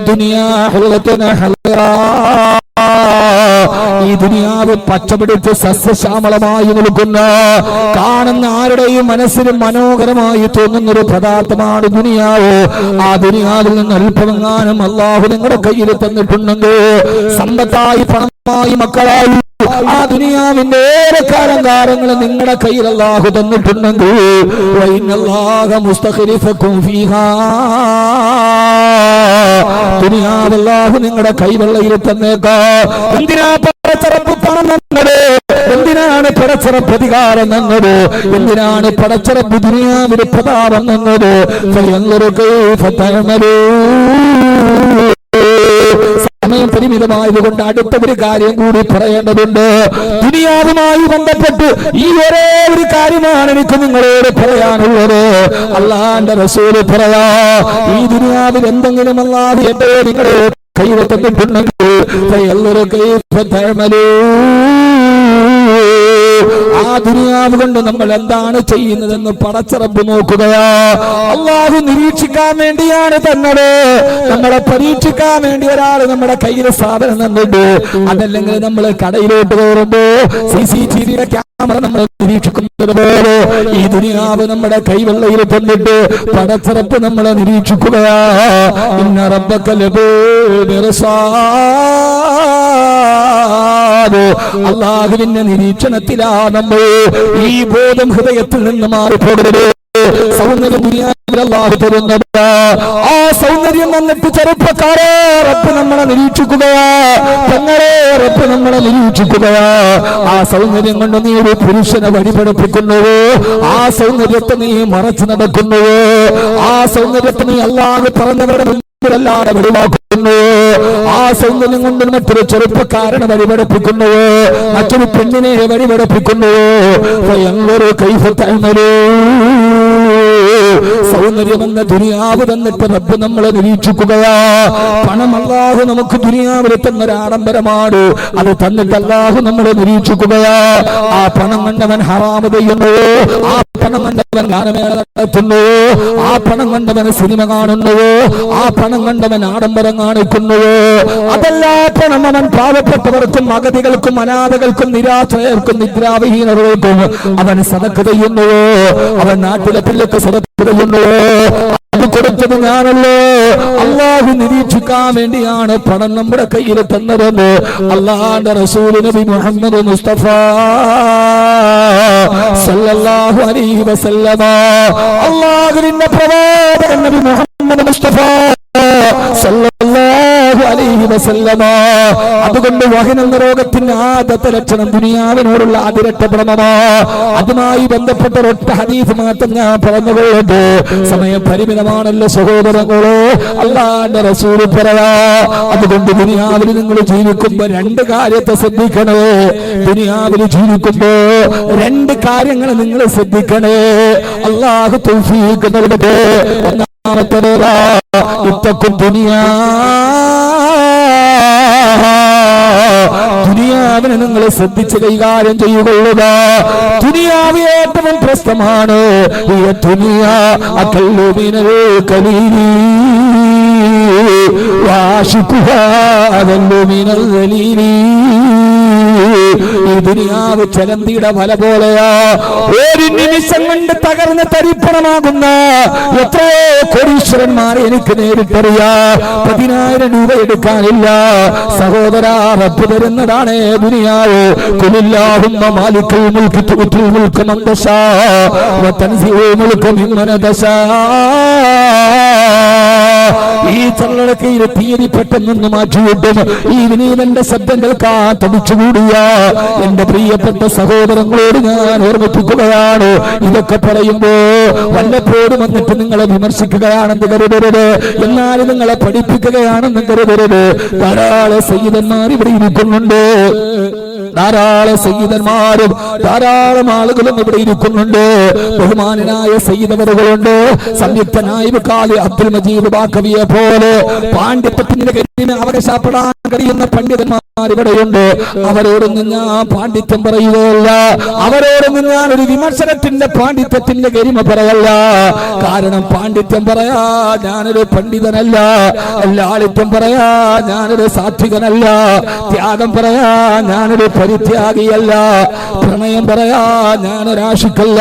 ദുനിയാ ഹുലതന ഹലറാ. ഈ ദുനിയാവ് പച്ചപിടിച്ച് സസ്യശ്യാമളമായി നിൽക്കുന്ന, കാണുന്ന ആരുടെയും മനസ്സിന് മനോഹരമായി തോന്നുന്നൊരു പദാർത്ഥമാണ് ദുനിയാവ്. ആ ദുനിയാവിൽ നിന്ന് അല്പമെങ്ങാനും അള്ളാഹു നിങ്ങളുടെ കയ്യിൽ തന്നിട്ടുണ്ടെങ്കിൽ, സമ്പത്തായി, പണമായി, മക്കളായി, ആ ദുനിയാവിന്റെ ഏറെക്കാലം കാലങ്ങൾ നിങ്ങളുടെ കയ്യിൽ അല്ലാഹു തന്നിട്ടുണ്ടെങ്കിൽ, ദുനിയാവ് അല്ലാഹു നിങ്ങളുടെ കൈവെള്ളയിൽ തന്നേക്കാം. എന്തിനാ പടച്ചറപ്പ് പണം തന്നത്? എന്തിനാണ് പടച്ചറപ്പ് അധികാരം തന്നത്? എന്തിനാണ് പടച്ചറപ്പ് ദുനിയാവിന് പ്രതാപം തന്നത്? സമയം പരിമിതമായതുകൊണ്ട് അടുത്ത ഒരു കാര്യം കൂടി പറയേണ്ടതുണ്ട്. ദുനിയാവുമായി ബന്ധപ്പെട്ട് ഈ ഒരേ ഒരു കാര്യമാണ് എനിക്ക് നിങ്ങളോട് പറയാനുള്ളത്. അല്ലാഹുവിന്റെ റസൂൽ പറയാ, ഈ ദുനിയാവിൽ എന്തെങ്കിലും അല്ലാഹു നിങ്ങളെ കൈവന്നിട്ടുണ്ടെങ്കിൽ ആ ദുനിയാവ് കൊണ്ട് നമ്മൾ എന്താണ് ചെയ്യുന്നതെന്ന് പടച്ചറപ്പ് നോക്കുകയാ. അള്ളാഹു നിരീക്ഷിക്കാൻ വേണ്ടിയാണ് തന്നത്. നമ്മളെ പരീക്ഷിക്കാൻ വേണ്ടി ഒരാൾ നമ്മുടെ കയ്യിൽ സാധനം തന്നിട്ട്, അതല്ലെങ്കിൽ നമ്മൾ കടയിലോട്ട് കയറുമ്പോ CCTVയുടെ ക്യാമറ നമ്മൾ നിരീക്ഷിക്കുന്നത് പോലെ ഈ ദുനിയാവ് നമ്മുടെ കൈവെള്ളയിൽ തന്നിട്ട് പടച്ചറപ്പ് നമ്മളെ നിരീക്ഷിക്കുകയാ. ഇന്ന റബ്ബക അള്ളാഹുവിന്റെ നിരീക്ഷണത്തിലാ നമ്മൾ. ഈ ബോധം ഹൃദയത്തിൽ നിന്ന് മാറിപ്പോകരുത്. സൗന്ദര്യം ദുനിയാവിൽ അല്ലാഹു തരുന്നത്. ആ സൗന്ദര്യം വന്നിട്ട് ചെറുപ്പക്കാരെ റബ്ബ് നമ്മളെ നിരീക്ഷിക്കുകയാ. പെങ്ങളെ റബ്ബ് നമ്മളെ നിരീക്ഷിക്കുകയാ. ആ സൗന്ദര്യം കൊണ്ട് നീ ഒരു പുരുഷനെ വഴിപഠിപ്പിക്കുന്നുവോ? ആ സൗന്ദര്യത്തെ നീ മറച്ചു നടക്കുന്നുവോ? ആ സൗന്ദര്യത്തെ നീ അല്ലാഹു പറഞ്ഞവരുടെ മുമ്പിലല്ലാതെ വെളിവാക്കുന്നു. ആ സൗന്ദര്യം കൊണ്ട് മറ്റൊരു ചെറുപ്പക്കാരനെ വഴിപഠിപ്പിക്കുന്നുവോ? മറ്റൊരു പെണ്ണിനെ വഴിപഠിപ്പിക്കുന്നുവോ? സൗന്ദര്യമെന്ന ദുനിയാവ് തന്നിട്ട് റബ്ബ് നമ്മളെ നിരീക്ഷിക്കുകയാ. പണം അല്ലാഹു നമുക്ക് ദുനിയാവിൽ തന്നൊരു ആഡംബരമാണ്. അത് തന്നിട്ട് അല്ലാഹു നമ്മളെ നിരീക്ഷിക്കുകയാ. ആ പണം കണ്ടവൻ ഹറാമ് ചെയ്യുന്നുവോ? ആ പണം കണ്ടവൻ ഗാനമേള നടത്തുന്നുവോ? ആ പണം കണ്ടവൻ സിനിമ കാണുന്നുവോ? ആ പണം കണ്ടവൻ ആഡംബരം കാണിക്കുന്നുവോ? അതല്ല, പണം അവൻ പാവപ്പെട്ടവർക്കും അഗതികൾക്കും അനാഥകൾക്കും നിരാശ്രയർക്കും നിദ്രാവിഹീനർക്കും അവൻ സദഖ ചെയ്യുന്നുവോ? അവൻ നാട്ടിലെ പിള്ളക്ക് സദഖ ചെയ്യുന്നുവോ? അത് കൊടുത്തത് ഞാനല്ലോ. അല്ലാഹു നിരീക്ഷിക്കാൻ വേണ്ടിയാണ് പണം നമ്മുടെ കയ്യിൽ തന്നതെന്ന് അല്ലാഹുവിന്റെ റസൂൽ നബി മുഹമ്മദ് മുസ്തഫ സല്ലല്ലാഹു അലൈഹി വസല്ലമ, അല്ലാഹുവിന്റെ പ്രവാചകൻ നബി മുഹമ്മദ് മുസ്തഫ സല്ലല്ലാഹു അലൈഹി വസല്ലമ. അതുകൊണ്ട് വഹൻ എന്ന രോഗത്തിന്റെ ആദ്യത്തെ ലക്ഷണം ദുനിയാവിനോടുള്ള അതിരട്ട ഭ്രമമാ. അതുമായി ബന്ധപ്പെട്ട ഒറ്റ ഹദീസ് മാത്രം ഞാൻ പറഞ്ഞുകൊള്ളത്. സമയം പരിമിതമാണല്ലോ സഹോദരങ്ങളോ. അല്ലാഹുവിന്റെ റസൂൽ പറയാ, അതുകൊണ്ട് ദുനിയാവിൽ നിങ്ങൾ ജീവിക്കുമ്പോ രണ്ട് കാര്യത്തെ ശ്രദ്ധിക്കണേ. ദുനിയാവിൽ ജീവിക്കുമ്പോ രണ്ട് കാര്യങ്ങൾ നിങ്ങൾ ശ്രദ്ധിക്കണേ. അല്ലാഹു തൗഫീഖ് നൽകട്ടെ. ഒന്നാമത്തേതാ ഇത്തക്കും ദുനിയാവിനെ നിങ്ങൾ ശ്രദ്ധിച്ച് കൈകാര്യം ചെയ്യുകൊള്ളുക. ദുനിയാവ് ഏറ്റവും പ്രശ്നമാണ്. ഈ ദുനിയാ അകല്ലുമിനൽ കലീലി വാശിക്കുഹാ അകല്ലുമിനൽ ദലീലി. ഈ ദുനിയാവ് ചലന്തിയുടെ വല പോലെയാ. ഒരു നിമിഷം കൊണ്ട് തകർന്ന് തരിപ്പണമാകുന്ന എത്രയോ കോടീശ്വരന്മാരെ എനിക്ക് നേരിട്ടറിയാ. 10,000 രൂപ എടുക്കാനില്ല സഹോദരാ. റബ്ബ് തരുന്നതാണ് ദുനിയാവ്. ഖുലില്ലാഹുമ്മ മാലിക്കൽ മുൽകി തുഅ്തിൽ മുൽക മൻ തശാ വ തൻസിഉൽ മുൽക മിമ്മൻ തശാ. ഈ ചള്ളടക്ക് തീയതി പെട്ടെന്നൊന്ന് മാറ്റിവിട്ടും ഈ വിനീതന്റെ ശബ്ദം കേൾക്കാൻ തടിച്ചുകൂടിയ എന്റെ പ്രിയപ്പെട്ട സഹോദരങ്ങളോട് ഞാൻ ഓർമ്മിപ്പിക്കുകയാണ്. ഇതൊക്കെ പറയുമ്പോ വല്ലപ്പോഴും വന്നിട്ട് നിങ്ങളെ വിമർശിക്കുകയാണെന്ന് കരുതരുത്. എന്നാലും നിങ്ങളെ പഠിപ്പിക്കുകയാണെന്ന് കരുതരുത്. ധാരാളം സയ്യിദന്മാർ ഇവിടെ ഇരിക്കുന്നുണ്ട്. ധാരാളം സയ്യിദന്മാരും ധാരാളം ആളുകളും ഇവിടെ ഇരിക്കുന്നുണ്ട്. ബഹുമാനായ സയ്യിദവറുകളുണ്ട്. സംയുക്തനായ കാലി അബ്ദുൽ മജീദ് ബാക്കവിയെ പോലെ പാണ്ഡിത്യത്തിന്റെ അവകാശപ്പെടാൻ കഴിയുന്ന പണ്ഡിതന്മാർ ഇവിടെയുണ്ട്. അവരോടൊന്നും ഞാൻ പാണ്ഡിത്യം പറയുകയല്ല, അവരോടൊന്നും ഞാൻ ഒരു വിമർശനത്തിന്റെ പാണ്ഡിത്യത്തിന്റെ ഗരിമ പറയല്ല. കാരണം പാണ്ഡിത്യം പറയാ ഞാനൊരു പണ്ഡിതനല്ല, ലാളിത്യം പറയാ ഞാനൊരു സാത്വികനല്ല, ത്യാഗം പറയാ ഞാനൊരു പരിത്യാഗിയല്ല, പ്രണയം പറയാ ഞാനൊരാശിക്കല്ല,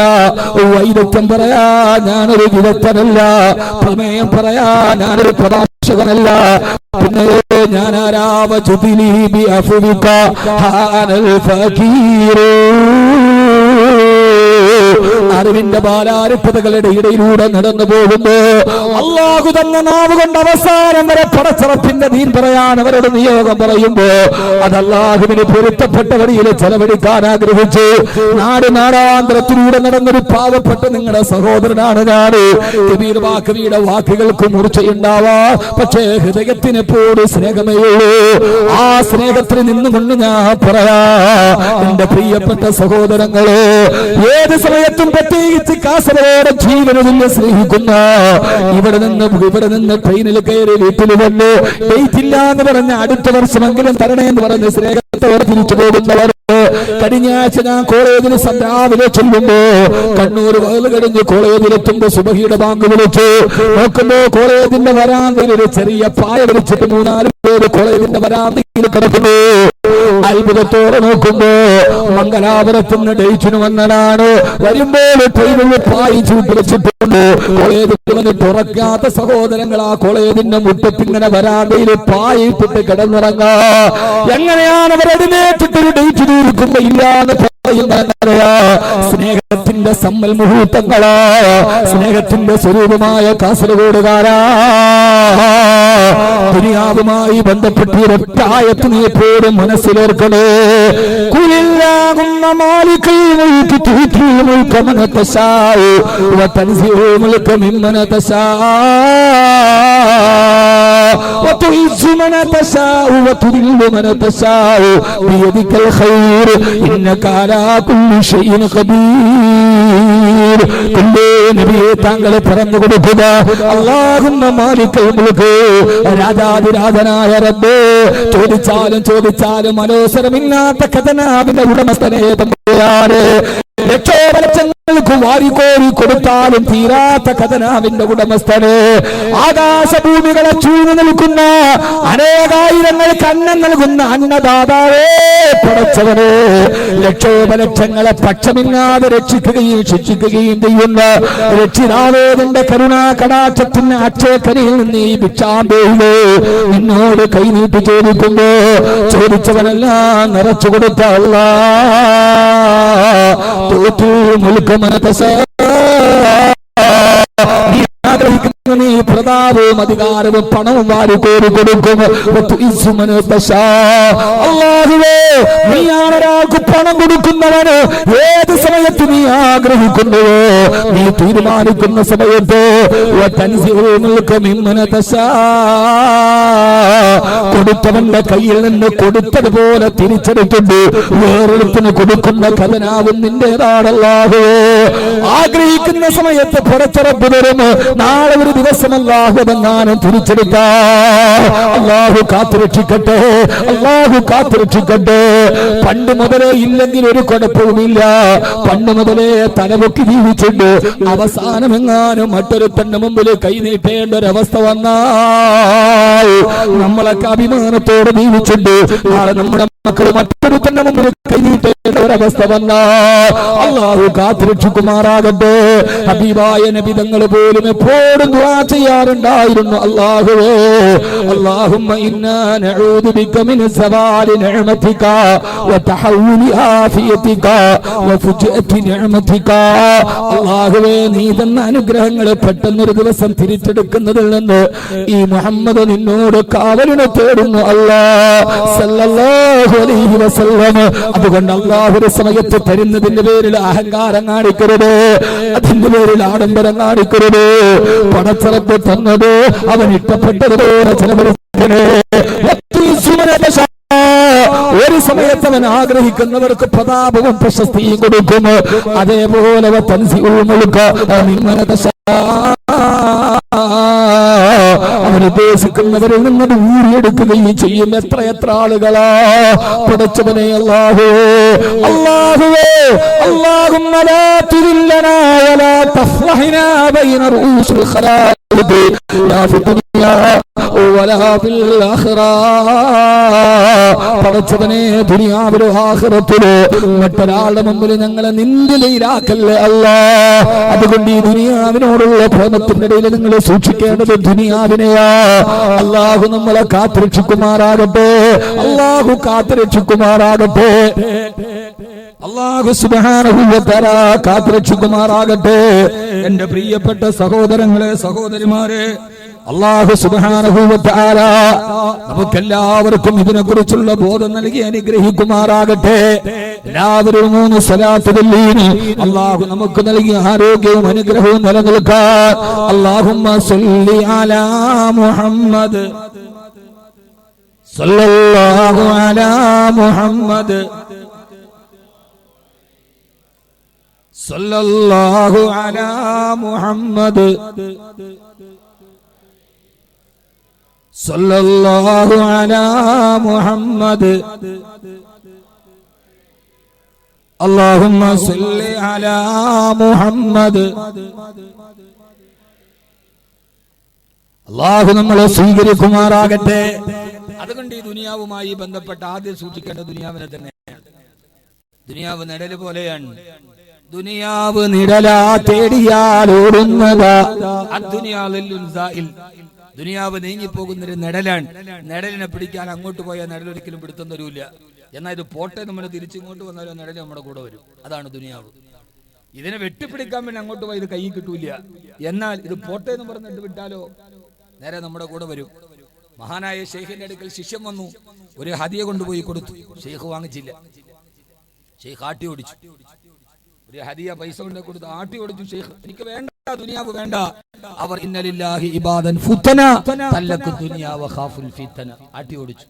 വൈദഗ്ധ്യം പറയാ ഞാനൊരു വിദഗ്ധനല്ല, പ്രമേയം പറയാ ഞാനൊരു പ്രഭാഷകനല്ല. പിന്നെ ഞാനാരാവചുതിലീബി അഫുവിക ഹാനൽ ഫകീറൂ. അറിവിന്റെ ബാലാരിപ്പതകളുടെ ഇടയിലൂടെ നടന്നു പോകുമ്പോ അല്ലാഹു തന്നെ നാവ് കൊണ്ട് അവസാനം വരെ പടച്ചറപ്പിന്റെ ദീൻ പറയാൻ അവരുടെ നിയോഗം പറയുമ്പോ അത് അല്ലാഹുവിന് പൊരുത്തപ്പെട്ട വഴിയിൽ ചെലവഴിക്കാൻ ആഗ്രഹിച്ചു നാടാന്തരത്തിലൂടെ നടന്നൊരു പാവപ്പെട്ട നിങ്ങളുടെ സഹോദരനാണ് ഞാൻ. കബീർ വാക്കവിയുടെ വാക്കുകൾക്ക് മൂർച്ചയുണ്ടാവാ, പക്ഷേ ഹൃദയത്തിന് എപ്പോഴും സ്നേഹമേ ഉള്ളൂ. ആ സ്നേഹത്തിൽ നിന്നുകൊണ്ട് ഞാൻ പറയാ, എന്റെ പ്രിയപ്പെട്ട സഹോദരങ്ങളെ, ഏത് സമയത്തും പ്രത്യേകിച്ച് കാസർഗോഡ് ജീവനതുല്യം സ്നേഹിക്കുന്ന ഇവിടെ നിന്ന് ട്രെയിനിൽ കയറി വീട്ടിൽ വന്നു ഡേറ്റ് ഇല്ല എന്ന് പറഞ്ഞ അടുത്ത വർഷമെങ്കിലും തരണേ എന്ന് പറഞ്ഞ് സ്നേഹത്തോടെ തിരിച്ചു പോകുന്നവർ. കഴിഞ്ഞ ആഴ്ച ഞാൻ കോളേജിൽ രാവിലെ ചെല്ലുമ്പോ കണ്ണൂർ വയൽ കഴിഞ്ഞ് കോളേജിലെത്തുമ്പോ സുബഹിയുടെ ബാങ്ക് വിളിച്ചു നോക്കുമ്പോ കോളേജിന്റെ വരാന്തയിൽ ഒരു ചെറിയ പായ വിളിച്ചിട്ട് 3-4 പേര് കോളേജിന്റെ വരാന്തയിൽ കിടക്കുന്നു. അത്ഭുതത്തോടെ നോക്കുമ്പോ മംഗലാപുരത്തുനിന്ന് ഡേറ്റിന് വന്നതാണ്. വരുമ്പോൾ ട്രെയിനിൽ പായി ചൂട്ടിവെച്ചിട്ടുണ്ട്. കോളേജിൽ വന്ന് തുറക്കാത്ത സഹോദരങ്ങൾ ആ കോളേജിന്റെ മുറ്റത്തിങ്ങനെ വരാന്തയിൽ പായിട്ടിട്ട് കിടന്നിറങ്ങാ. എങ്ങനെയാണ് അവരെടുത്തിട്ടൊരു ഡേറ്റ് തീർക്കുമ്പോ ഇല്ലാന്ന് പറയുന്നറിയാ. സ്നേഹത്തിന്റെ സമ്മൽ മുഹൂർത്തങ്ങളാ, സ്നേഹത്തിന്റെ സ്വരൂപമായ കാസർഗോഡുകാരാ. ദുനിയാവുമായി ബന്ധപ്പെട്ട് ഒരൊറ്റായത്ത് നീ എപ്പോഴും മനസ്സിലേർക്കണേ. കുലില്ലാഹുമ്മ മാലികൽ മുൽകി തുഅ്തിൽ മുൽക മൻ തശാഉ വ തൻസിഉ മുൽക മിമ്മൻ തശാഉ وتعز من تشاء وتذل من تشاء بيدك الخير إنك على كل شيء قدير. നബിയെ താങ്കളെ പറഞ്ഞു കൊടുക്കുക, അല്ലാഹുമ്മ മാലികൽ മുൽക്, രാജാധിരാജനായ റബ്ബേ, ചോദിച്ചാലും അനവസരമില്ലാത്ത ഖജനാവിന്റെ ഉടമസ്ഥനെ തമ്പുരാനെ, ലക്ഷോപലക്ഷങ്ങൾക്ക് വാരിക്കോരി കൊടുത്താലും തീരാത്ത ഖജനാവിന്റെ ഉടമസ്ഥനെ, ആകാശഭൂമികളെ ചൂഴ്ന്നു നിൽക്കുന്ന അനേകായിരങ്ങൾക്ക് അന്നം നൽകുന്ന അന്നദാതാവേ, പടച്ചവനെ, ലക്ഷോപലക്ഷങ്ങളെ പക്ഷമില്ലാതെ രക്ഷിക്കുകയും ശിക്ഷിക്കുകയും ചെയ്യുന്ന രക്ഷിതാവേ, നിന്റെ കരുണാ കടാക്ഷത്തിന് അക്ഷയക്കരയിൽ നിന്ന് ഈ ഭിക്ഷാന്തയില് നിന്നോട് കൈനീട്ടി ചോദിക്കുമ്പോ ചോദിച്ചവനെല്ലാം നിറച്ചു കൊടുത്ത നീ പ്രതാപവും അധികാരവും പണവും വാരിക്കോരി കൊടുക്കും. അല്ലാഹുവേ, നീയാണ് ഒരാൾക്ക് പണം കൊടുക്കുന്നവന്. ഏത് സമയത്ത് നീ ആഗ്രഹിക്കുന്നുവോ, നീ തീരുമാനിക്കുന്ന സമയത്ത് കൊടുത്തവന്റെ കയ്യിൽ നിന്ന് കൊടുത്തതുപോലെ തിരിച്ചെടുത്തുണ്ട്. വേറൊരുത്തിന് കൊടുക്കുന്ന ഖജനാവും നിന്റേതാണല്ലാഹുവേ. ആഗ്രഹിക്കുന്ന സമയത്ത് പടച്ചറപ്പ് തരും. നാളെ ഒരു ദിവസം അല്ലാഹു അതെങ്ങാനും തിരിച്ചെടുത്ത അല്ലാഹു കാത്തുരക്ഷിക്കട്ടെ, അല്ലാഹു കാത്തുരക്ഷിക്കട്ടെ. പണ്ട് മുതലേ ഇല്ലെങ്കിൽ ഒരു കുഴപ്പവുമില്ല, പണ്ട് മുതലേ തലപൊക്കി ജീവിച്ചിട്ട് അവസാനം എങ്ങാനും മറ്റൊരുത്തന്റെ മുമ്പിൽ കൈനീട്ടേണ്ട ഒരവസ്ഥ വന്നാൽ നമ്മളൊക്കെ അഭിമാനത്തോടെ ജീവിച്ചിട്ട് നാളെ നമ്മുടെ മക്കൾ മറ്റൊരുത്തന്റെ മുമ്പിൽ കൈനീട്ടേണ്ട ഒരവസ്ഥ വന്നാൽ അല്ലാഹു കാത്തുരക്ഷിക്കുമാറാകട്ടെ. ഹബീബായ നബി തങ്ങൾ പോലും എപ്പോഴും ദുആ ചെയ്യാറുണ്ടായിരുന്നു, അല്ലാഹുവേ, അല്ലാഹുമ്മ ഇന്നാ നഊദു ബിക മിൻ സവാലി നിഅമതിക വതഹവ്വുലി ആഫിയതിക വഫുജ്അതി നിഅമതിക. അല്ലാഹുവേ, നീ തന്ന അനുഗ്രഹങ്ങൾ പെട്ടെന്നൊരു ദിവസം തിരിച്ചെടുക്കുന്നതിൽ നിന്ന് ഈ മുഹമ്മദ് നിന്നോട് കാവലിനെ തേടുന്നു അല്ലാഹ് സല്ലല്ലാഹു അലൈഹി വസല്ലം. അതുകൊണ്ട് അല്ലാഹു ഒരു സമയത്ത് തരുന്നതിന്റെ പേരിൽ അഹങ്കാരം കാണിക്കരുത്, അതിന്റെ പേരിൽ ആഡംബരം കാണിക്കരുത്. പടച്ചറപ്പ് തന്നത് അവൻ ഇഷ്ടപ്പെട്ടതുപോലെ ചെലവഴിക്കണേ. ഒരു സമയത്ത് അവൻ ആഗ്രഹിക്കുന്നവർക്ക് പ്രതാപവും പ്രശസ്തിയും കൊടുക്കും. അതേപോലെ അവൻ ഉദ്ദേശിക്കുന്നവരിൽ നിന്ന് ഊരിയെടുക്കുകയും ചെയ്യും. എത്ര ആളുകളാ പടച്ചവനെ അല്ലാഹുവേ അല്ലാഹുവേ اللهم لا تذلنا ولا تفضحنا بين رؤوس الخلائق لا في الدنيا ولا في الآخرة. പടച്ചവനെ ദുനിയാവിലോ ആഖിറത്തിലോ മറ്റൊരാളുടെ മുമ്പിൽ ഞങ്ങളെ നിന്ദിതയിലാക്കല്ലേ അല്ലാഹ്. അതുകൊണ്ട് ഈ ദുനിയാവിനോടുള്ള പ്രേമത്തിന്റെ ഇടയിൽ നിങ്ങൾ സൂക്ഷിക്കേണ്ടത് ദുനിയാവിനെയാ. അല്ലാഹു നമ്മളെ കാത്തുരക്ഷിക്കുമാറാകട്ടെ. അല്ലാഹു കാത്തുരക്ഷിക്കുമാറാകട്ടെ. അല്ലാഹു സുബ്ഹാനഹു വ തആല കാത്തുരക്ഷിക്കുമാറാകട്ടെ. എന്റെ പ്രിയപ്പെട്ട സഹോദരങ്ങളെ സഹോദരിമാരെ, അല്ലാഹു സുബ്ഹാനഹു വ തആല നമുക്കെല്ലാവർക്കും ഇതിനെക്കുറിച്ചുള്ള ബോധം നൽകി അനുഗ്രഹിക്കുമാറാകട്ടെ. എല്ലാവരും 3 സ്വലാത്ത് ചൊല്ലിന് അല്ലാഹു നമുക്ക് നൽകിയ ആരോഗ്യവും അനുഗ്രഹവും നിലനിൽക്കാൻ. അല്ലാഹുമ്മ സ്വല്ലി അലാ മുഹമ്മദ് സല്ലല്ലാഹു അലാ മുഹമ്മദ് സല്ലല്ലാഹു അലാ മുഹമ്മദ് സല്ലല്ലാഹു അലാ മുഹമ്മദ് അല്ലാഹുമ്മ സല്ലി അലാ മുഹമ്മദ്. അല്ലാഹു നമ്മളെ സ്വീകരിക്കുമാറാകട്ടെ. അതുകൊണ്ട് ഈ ദുനിയാവുമായി ബന്ധപ്പെട്ട ആദ്യം സൂക്ഷിക്കേണ്ട ദുനിയാവിനെ തന്നെയാണ്. ദുനിയാവ് നിഴല് പോലെയാണ്. ദുനിയാവ് നിഴലാ തേടിയാൽ ഓടുന്നതാ. ദുനിയാവ് നീങ്ങിപ്പോകുന്നൊരു നിഴലാണ്. നിഴലിനെ പിടിക്കാൻ അങ്ങോട്ട് പോയാൽ നിഴലൊരിക്കലും പിടുത്തം തരൂല. എന്നാൽ ഇത് പോട്ടെ നമ്മൾ തിരിച്ചിങ്ങോട്ട് വന്നാലും നിഴൽ നമ്മുടെ കൂടെ വരും. അതാണ് ദുനിയാവ്. ഇതിനെ വെട്ടിപ്പിടിക്കാൻ വേണ്ടി അങ്ങോട്ട് പോയി ഇത് കൈ കിട്ടൂല. എന്നാൽ ഇത് പോട്ടെ എന്ന് പറഞ്ഞിട്ട് വിട്ടാലോ നേരെ നമ്മുടെ കൂടെ വരും. മഹാനായ ഷെയ്ഖിന്റെ അടുക്കൽ ശിഷ്യൻ വന്നു, ഒരു ഹദിയ കൊണ്ടുപോയി കൊടുത്തു. ഷെയ്ഖ് വാങ്ങിച്ചില്ല. ഷെയ്ഖ് ആട്ടി ഓടിച്ചു. ഒരു ഹദിയ പൈസ കൊണ്ട് കൊടുത്ത് ആട്ടി ഓടിച്ചു. ഷെയ്ഖ് എനിക്ക് വേണ്ട, ദുനിയാവ് വേണ്ട. അവർ ഇന്നലില്ലാഹി ഇബാദൻ ഫുതന തല്ലഖു ദുനിയ വഖാഫുൽ ഫിതന ആട്ടി ഓടിച്ചു.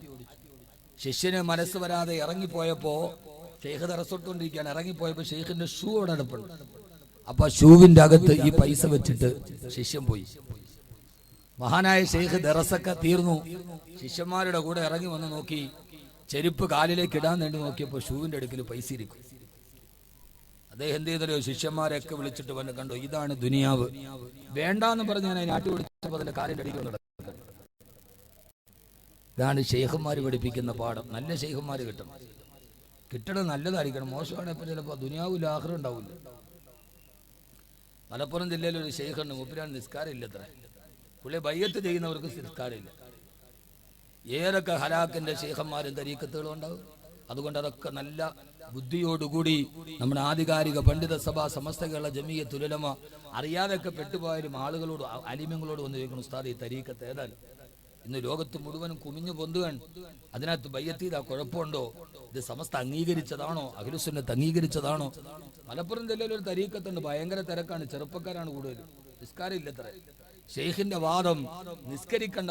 ശിഷ്യന് മനസ്സ് വരാതെ ഇറങ്ങിപ്പോയപ്പോ ഷെയ്ഖ് തറസോട്ടുകൊണ്ടിരിക്കുകയാണ്. ഇറങ്ങിപ്പോയപ്പോ ഷെയ്ഖിന്റെ ഷൂ അവിടെ അടുപ്പുണ്ട്. അപ്പൊ ഷൂവിന്റെ അകത്ത് ഈ പൈസ വെച്ചിട്ട് ശിഷ്യൻ പോയി. മഹാനായ ഷെയ്ഖ് ദറസൊക്കെ തീർന്നു. ശിഷ്യന്മാരുടെ കൂടെ ഇറങ്ങി വന്ന് നോക്കി, ചെരുപ്പ് കാലിലേക്ക് ഇടാൻ വേണ്ടി നോക്കിയപ്പോ ഷൂവിന്റെ അടുക്കൽ പൈസ ഇരിക്കും. അദ്ദേഹം എന്ത് ചെയ്തല്ലോ, ശിഷ്യന്മാരെയൊക്കെ വിളിച്ചിട്ട് വന്ന് കണ്ടോ, ഇതാണ് ദുനിയാവ്. വേണ്ടാന്ന് പറഞ്ഞ് ഞാൻ അതിനെ ആട്ടി പിടിച്ചപ്പോ അതിന്റെ കാലിന്റെ അടിയിൽ നടക്കും. ഇതാണ് ഷെയ്ഖന്മാര് പഠിപ്പിക്കുന്ന പാഠം. നല്ല ഷെയ്ഖന്മാര് കിട്ടണം നല്ലതായിരിക്കണം. മോശമാണെങ്കിൽ ചിലപ്പോ ദുനിയാവില്ല ആഖിറ ഉണ്ടാവില്ല. മലപ്പുറം ജില്ലയിൽ ഒരു ഷെയ്ഖുണ്ട്, മുപ്പിലാണ് നിസ്കാരം ഇല്ലത്ര. പുള്ളി ബയ്യത്ത് ചെയ്യുന്നവർക്ക് നിസ്കാരമില്ല. ഏതൊക്കെ ഹലാക്കിന്റെ ഷെയ്ഖന്മാരും തരീക്കത്തുകളും ഉണ്ടാവും. അതുകൊണ്ട് അതൊക്കെ നല്ല ബുദ്ധിയോടുകൂടി നമ്മുടെ ആധികാരിക പണ്ഡിത സഭ സമസ്ത കേരള ജമിയത്തുൽ ഉലമ അറിയാതൊക്കെ പെട്ടുപോയാലും ആളുകളോട് അലിമ്യങ്ങളോട് വന്ന് ചോദിക്കണം, ഉസ്താദ് ഈ തരീക്കത്ത് ഏതാണ്? ഇന്ന് ലോകത്ത് മുഴുവനും കുമിഞ്ഞു പൊന്തുകയാണ്. അതിനകത്ത് ബയ്യത്ത് ചെയ്താൽ കുഴപ്പമുണ്ടോ? ഇത് സമസ്ത അംഗീകരിച്ചതാണോ? അഖിലുസുന്നത്ത് അംഗീകരിച്ചതാണോ? മലപ്പുറം ജില്ലയിൽ ഒരു തരീക്കത്തുണ്ട്, ഭയങ്കര തിരക്കാണ്, ചെറുപ്പക്കാരാണ് കൂടുതൽ, നിസ്കാരം ഇല്ലത്ര. ഷെയ്ഖിന്റെ വാദം നിസ്കരിക്കണ്ട,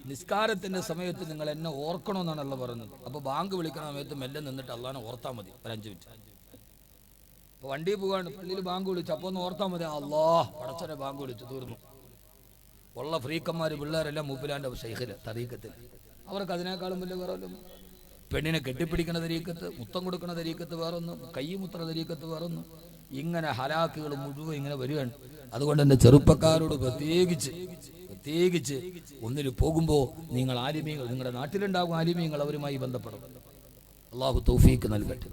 നിസ്കാരത്തിന്റെ സമയത്ത് നിങ്ങൾ എന്നെ ഓർക്കണമെന്നാണല്ലോ പറഞ്ഞത്. അപ്പൊ ബാങ്ക് വിളിക്കണ സമയത്ത് മെല്ലെ നിന്നിട്ട് അള്ളാനെ ഓർത്താൽ മതി ഒരു 5 മിനിറ്റ്. അപ്പൊ വണ്ടി പോവാണ്, പള്ളിയിൽ ബാങ്ക് വിളിച്ചു, അപ്പൊ ഒന്ന് ഓർത്താൽ മതി, അല്ലാഹ് പടച്ചനെ ബാങ്ക് വിളിച്ചു, തീർന്നു. ഉള്ള ഫ്രീക്കന്മാര് പിള്ളേരെല്ലാം മൂപ്പിലാന്റെ ഷെയ്ഖില് തരീക്കത്തിൽ. അവർക്ക് അതിനേക്കാളും വലിയ വേറെ പെണ്ണിനെ കെട്ടിപ്പിടിക്കണ തരീക്കത്ത്, മുത്തം കൊടുക്കണ തരീക്കത്ത് വേറൊന്ന്, കൈ മുത്ര തരീക്കത്ത് വേറൊന്ന്. ഇങ്ങനെ ഹലാക്കുകൾ മുഴുവൻ ഇങ്ങനെ വരികയാണ്. അതുകൊണ്ട് എന്റെ ചെറുപ്പക്കാരോട് പ്രത്യേകിച്ച് ഒന്നിൽ പോകുമ്പോ നിങ്ങൾ ആലിമീങ്ങൾ, നിങ്ങളുടെ നാട്ടിലുണ്ടാകും ആലിമീങ്ങൾ, അവരുമായി ബന്ധപ്പെടണം. അല്ലാഹു തൗഫീക്ക് നൽകട്ടെ.